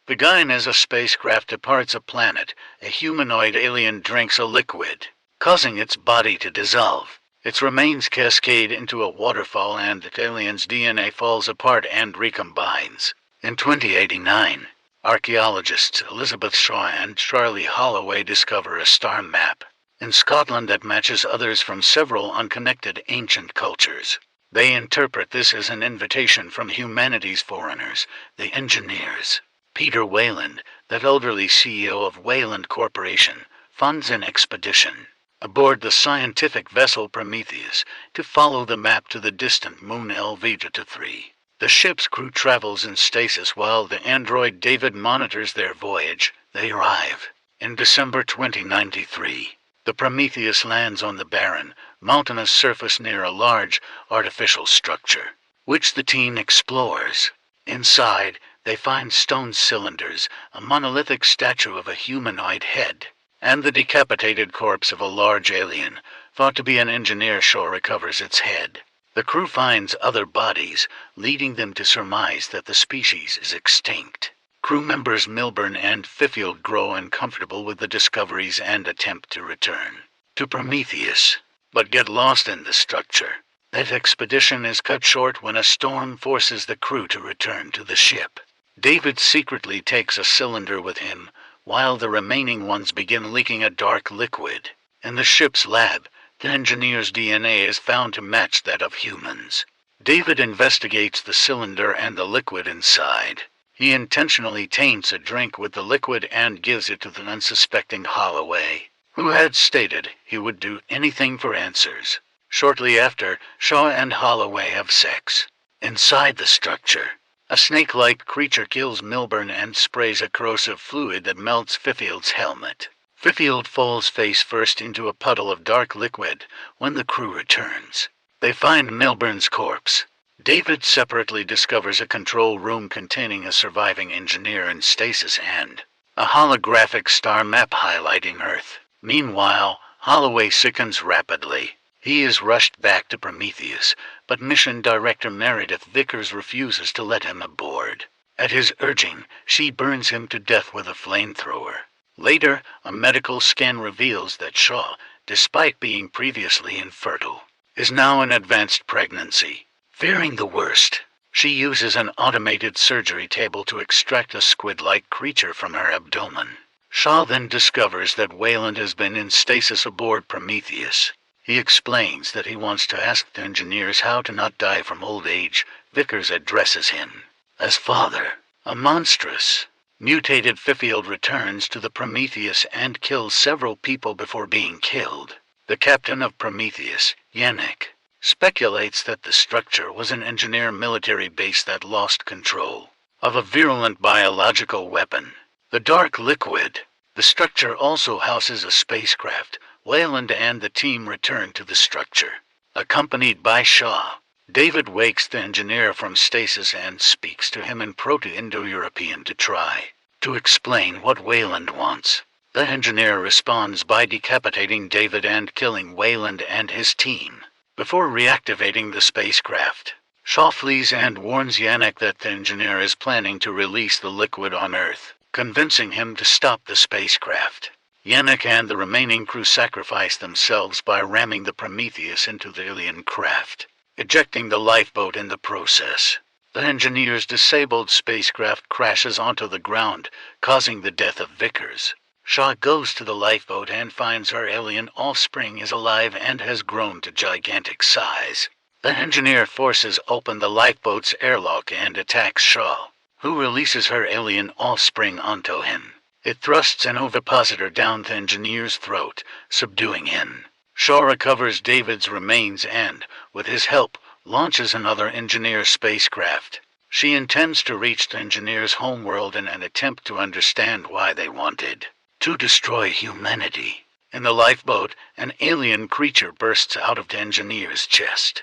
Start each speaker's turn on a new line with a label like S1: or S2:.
S1: Beguine as a spacecraft departs a planet, a humanoid alien drinks a liquid, causing its body to dissolve. Its remains cascade into a waterfall and the alien's DNA falls apart and recombines. In 2089, archaeologists Elizabeth Shaw and Charlie Holloway discover a star map in Scotland that matches others from several unconnected ancient cultures. They interpret this as an invitation from humanity's foreigners, the engineers. Peter Wayland, the elderly CEO of Wayland Corporation, funds an expedition aboard the scientific vessel Prometheus to follow the map to the distant moon LV-3. The ship's crew travels in stasis while the android David monitors their voyage. They arrive in December 2093. The Prometheus lands on the barren, mountainous surface near a large, artificial structure, which the team explores. Inside, they find stone cylinders, a monolithic statue of a humanoid head, and the decapitated corpse of a large alien. Thought to be an engineer, Shaw recovers its head. The crew finds other bodies, leading them to surmise that the species is extinct. Crew members Milburn and Fifield grow uncomfortable with the discoveries and attempt to return to Prometheus, but get lost in the structure. That expedition is cut short when a storm forces the crew to return to the ship. David secretly takes a cylinder with him, while the remaining ones begin leaking a dark liquid. In the ship's lab, the engineer's DNA is found to match that of humans. David investigates the cylinder and the liquid inside. He intentionally taints a drink with the liquid and gives it to the unsuspecting Holloway, who had stated he would do anything for answers. Shortly after, Shaw and Holloway have sex. Inside the structure, a snake-like creature kills Milburn and sprays a corrosive fluid that melts Fifield's helmet. Fifield falls face first into a puddle of dark liquid when the crew returns. They find Milburn's corpse. David separately discovers a control room containing a surviving engineer in stasis and a holographic star map highlighting Earth. Meanwhile, Holloway sickens rapidly. He is rushed back to Prometheus, but mission director Meredith Vickers refuses to let him aboard. At his urging, she burns him to death with a flamethrower. Later, a medical scan reveals that Shaw, despite being previously infertile, is now in advanced pregnancy. Fearing the worst, she uses an automated surgery table to extract a squid-like creature from her abdomen. Shaw then discovers that Wayland has been in stasis aboard Prometheus. He explains that he wants to ask the engineers how to not die from old age. Vickers addresses him as father. A monstrous, mutated Fifield returns to the Prometheus and kills several people before being killed. The captain of Prometheus, Yannick, speculates that the structure was an engineer military base that lost control of a virulent biological weapon. The dark liquid. The structure also houses a spacecraft. Wayland and the team return to the structure, accompanied by Shaw. David wakes the engineer from stasis and speaks to him in Proto-Indo-European to try to explain what Wayland wants. The engineer responds by decapitating David and killing Wayland and his team before reactivating the spacecraft. Shaw flees and warns Yannick that the engineer is planning to release the liquid on Earth, convincing him to stop the spacecraft. Yannick and the remaining crew sacrifice themselves by ramming the Prometheus into the alien craft, ejecting the lifeboat in the process. The engineer's disabled spacecraft crashes onto the ground, causing the death of Vickers. Shaw goes to the lifeboat and finds her alien offspring is alive and has grown to gigantic size. The engineer forces open the lifeboat's airlock and attacks Shaw, who releases her alien offspring onto him. It thrusts an ovipositor down the engineer's throat, subduing him. Shaw recovers David's remains and, with his help, launches another engineer spacecraft. She intends to reach the engineer's homeworld in an attempt to understand why they wanted to destroy humanity. In the lifeboat, an alien creature bursts out of the engineer's chest.